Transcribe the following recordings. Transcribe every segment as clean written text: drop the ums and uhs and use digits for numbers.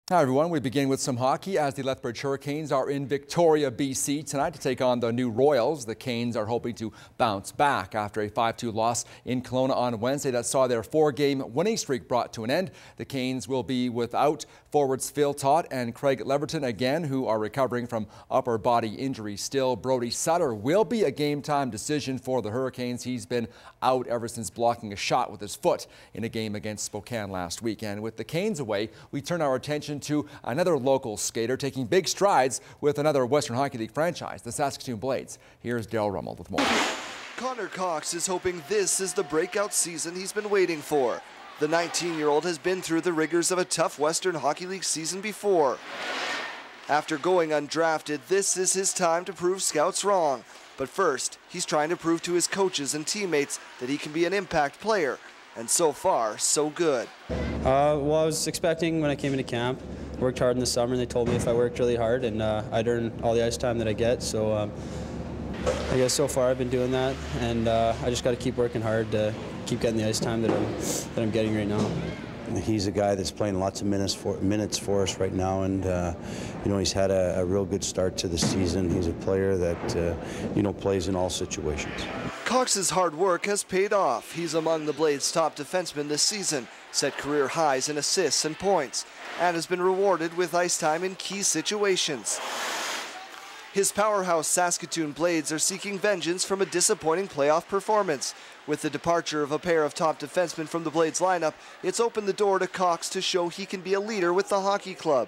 Hi everyone, we begin with some hockey as the Lethbridge Hurricanes are in Victoria, BC tonight to take on the new Royals. The Canes are hoping to bounce back after a 5-2 loss in Kelowna on Wednesday that saw their 4-game winning streak brought to an end. The Canes will be without forwards Phil Todd and Craig Leverton again, who are recovering from upper body injuries still. Brody Sutter will be a game-time decision for the Hurricanes. He's been out ever since blocking a shot with his foot in a game against Spokane last weekend. With the Canes away, we turn our attention to another local skater taking big strides with another Western Hockey League franchise, the Saskatoon Blades. Here's Darryl Rummel with more. Connor Cox is hoping this is the breakout season he's been waiting for. The 19-year-old has been through the rigors of a tough Western Hockey League season before. After going undrafted, this is his time to prove scouts wrong. But first, he's trying to prove to his coaches and teammates that he can be an impact player. And so far, so good. Well, I was expecting when I came into camp, worked hard in the summer, and they told me if I worked really hard and I'd earn all the ice time that I get. So I guess so far I've been doing that, and I just got to keep working hard to keep getting the ice time that I'm getting right now. He's a guy that's playing lots of minutes for us right now, and you know, he's had a real good start to the season. He's a player that you know, plays in all situations. Cox's hard work has paid off. He's among the Blades' top defensemen this season, set career highs in assists and points, and has been rewarded with ice time in key situations. His powerhouse Saskatoon Blades are seeking vengeance from a disappointing playoff performance. With the departure of a pair of top defensemen from the Blades lineup, it's opened the door to Cox to show he can be a leader with the hockey club.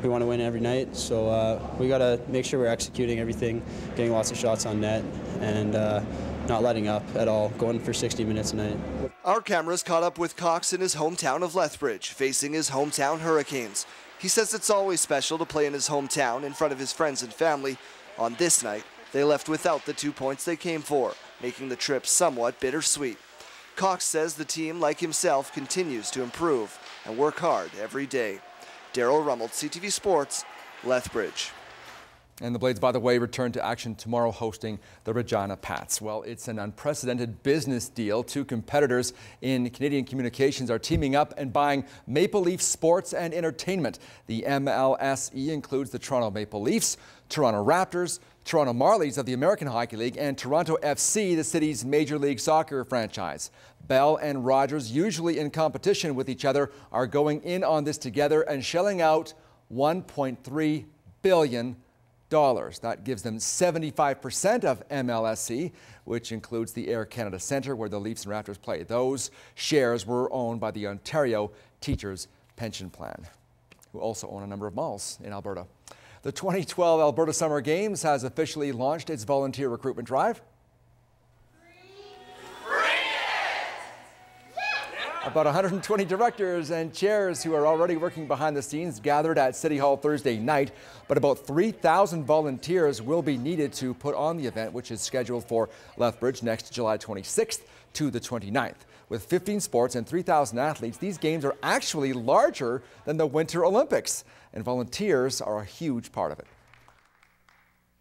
We want to win every night, so we got to make sure we're executing everything, getting lots of shots on net, and not letting up at all, going for 60 minutes a night. Our cameras caught up with Cox in his hometown of Lethbridge, facing his hometown Hurricanes. He says it's always special to play in his hometown in front of his friends and family. On this night, they left without the 2 points they came for, making the trip somewhat bittersweet. Cox says the team, like himself, continues to improve and work hard every day. Darryl Rummel, CTV Sports, Lethbridge. And the Blades, by the way, return to action tomorrow hosting the Regina Pats. Well, it's an unprecedented business deal. Two competitors in Canadian communications are teaming up and buying Maple Leaf Sports and Entertainment. The MLSE includes the Toronto Maple Leafs, Toronto Raptors, Toronto Marlies of the American Hockey League, and Toronto FC, the city's Major League Soccer franchise. Bell and Rogers, usually in competition with each other, are going in on this together and shelling out $1.3 billion. That gives them 75% of MLSE, which includes the Air Canada Centre where the Leafs and Raptors play. Those shares were owned by the Ontario Teachers Pension Plan, who also own a number of malls in Alberta. The 2012 Alberta Summer Games has officially launched its volunteer recruitment drive. About 120 directors and chairs who are already working behind the scenes gathered at City Hall Thursday night, but about 3,000 volunteers will be needed to put on the event, which is scheduled for Lethbridge next July 26th to the 29th. With 15 sports and 3,000 athletes, these games are actually larger than the Winter Olympics, and volunteers are a huge part of it.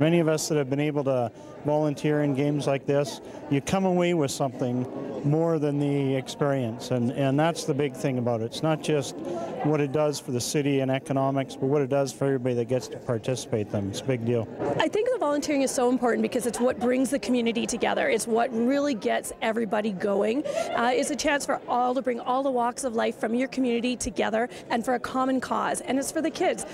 Many of us that have been able to volunteer in games like this, you come away with something more than the experience, and that's the big thing about it. It's not just what it does for the city and economics, but what it does for everybody that gets to participate in them. It's a big deal. I think the volunteering is so important because it's what brings the community together. It's what really gets everybody going. It's a chance for all to bring all the walks of life from your community together and for a common cause, and it's for the kids.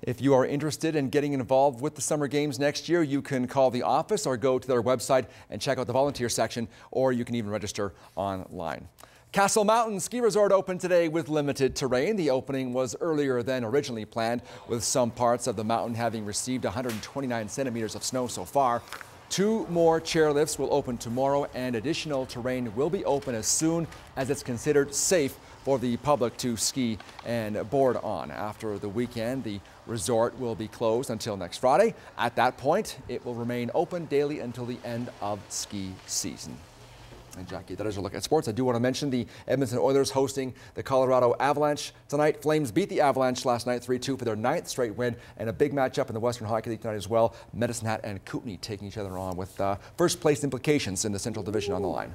If you are interested in getting involved with the Summer Games next year, you can call the office or go to their website and check out the volunteer section, or you can even register online. Castle Mountain Ski Resort opened today with limited terrain. The opening was earlier than originally planned, with some parts of the mountain having received 129 centimeters of snow so far. 2 more chairlifts will open tomorrow, and additional terrain will be open as soon as it's considered safe for the public to ski and board on. After the weekend, the resort will be closed until next Friday. At that point, it will remain open daily until the end of ski season. And Jackie, that is a look at sports. I do want to mention the Edmonton Oilers hosting the Colorado Avalanche tonight. Flames beat the Avalanche last night 3-2 for their 9th straight win, and a big matchup in the Western Hockey League tonight as well. Medicine Hat and Kootenay taking each other on with first place implications in the Central Division on the line.